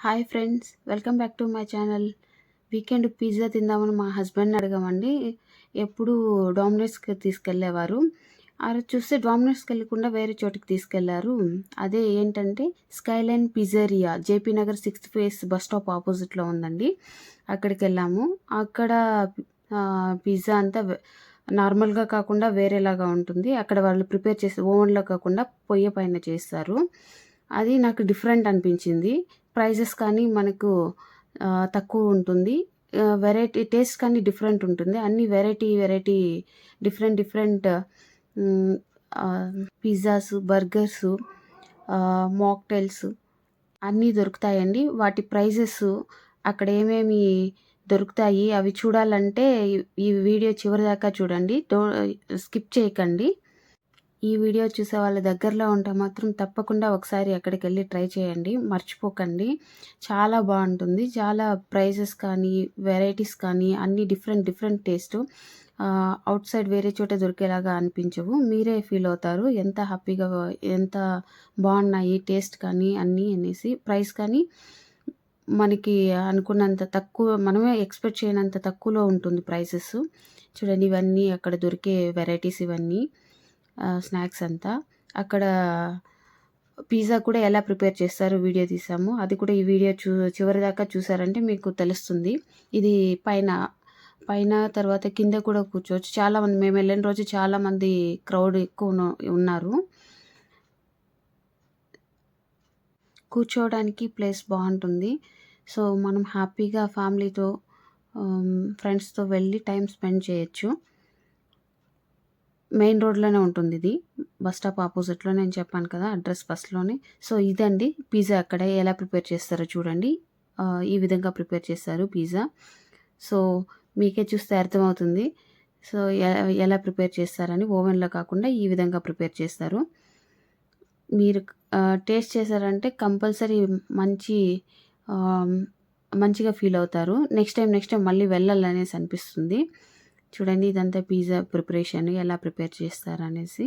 Hi friends, welcome back to my channel. Weekend pizza తిందామని మా హస్బెండ్ని అడగామండి. ఎప్పుడు డామినోస్కి తీసుకెళ్ళేవారు. ఆ రోజు చూస్తే డామినోస్కి వెళ్ళకుండా వేరే చోటికి తీసుకెళ్లారు. అదే ఏంటంటే skyline pizzeria, JP Nagar 6th phase bus stop ఆపోజిట్లో ఉందండి. అక్కడికి వెళ్ళాము. అక్కడ పిజ్జా అంతా నార్మల్గా కాకుండా వేరేలాగా ఉంటుంది. అక్కడ వాళ్ళు ప్రిపేర్ చేసి ఓవెన్లో కాకుండా పొయ్యి పైన చేస్తారు. అది నాకు డిఫరెంట్ అనిపించింది. ప్రైజెస్ కానీ మనకు తక్కువ ఉంటుంది. వెరైటీ టేస్ట్ కానీ డిఫరెంట్ ఉంటుంది. అన్ని variety different pizzas, burgers, mocktails అన్నీ దొరుకుతాయండి. వాటి ప్రైజెస్ అక్కడ ఏమేమి దొరుకుతాయి అవి చూడాలంటే ఈ వీడియో చివరిదాకా చూడండి. స్కిప్ చేయకండి. ఈ వీడియో చూసే వాళ్ళ దగ్గరలో ఉంటే మాత్రం తప్పకుండా ఒకసారి అక్కడికి వెళ్ళి ట్రై చేయండి, మర్చిపోకండి. చాలా బాగుంటుంది. చాలా ప్రైజెస్ కానీ వెరైటీస్ కానీ అన్నీ డిఫరెంట్ టేస్ట్. అవుట్ సైడ్ వేరే చోట దొరికేలాగా అనిపించవు. మీరే ఫీల్ అవుతారు ఎంత హ్యాపీగా, ఎంత బాగున్నాయి టేస్ట్ కానీ అన్నీ అనేసి. ప్రైస్ కానీ మనకి అనుకున్నంత తక్కువ, మనమే ఎక్స్పెక్ట్ చేయనంత తక్కువలో ఉంటుంది ప్రైసెస్. చూడండి, ఇవన్నీ అక్కడ దొరికే వెరైటీస్, ఇవన్నీ స్నాక్స్ అంతా. అక్కడ పిజ్జా కూడా ఎలా ప్రిపేర్ చేస్తారో వీడియో తీసాము. అది కూడా ఈ వీడియో చివరి దాకా చూసారంటే మీకు తెలుస్తుంది. ఇది పైన తర్వాత కింద కూడా కూర్చోవచ్చు. చాలామంది, మేము వెళ్ళిన రోజు చాలామంది క్రౌడ్ ఎక్కువ ఉన్నారు. కూర్చోవడానికి ప్లేస్ బాగుంటుంది. సో మనం హ్యాపీగా ఫ్యామిలీతో, ఫ్రెండ్స్తో వెళ్ళి టైం స్పెండ్ చేయొచ్చు. మెయిన్ రోడ్లోనే ఉంటుంది. ఇది బస్ స్టాప్ ఆపోజిట్లో, నేను చెప్పాను కదా అడ్రస్ ఫస్ట్లోనే. సో ఇదండి పిజ్జా. అక్కడ ఎలా ప్రిపేర్ చేస్తారో చూడండి. ఈ విధంగా ప్రిపేర్ చేస్తారు పిజ్జా. సో మీకే చూస్తే అర్థమవుతుంది. సో ఎలా ప్రిపేర్ చేస్తారని. ఓవెన్లో కాకుండా ఈ విధంగా ప్రిపేర్ చేస్తారు. మీరు టేస్ట్ చేశారంటే కంపల్సరీ మంచిగా ఫీల్ అవుతారు. నెక్స్ట్ టైం మళ్ళీ వెళ్ళాలనేసి అనిపిస్తుంది. చూడండి, ఇదంతా పిజ్జా ప్రిపరేషన్ ఎలా ప్రిపేర్ చేస్తారనేసి.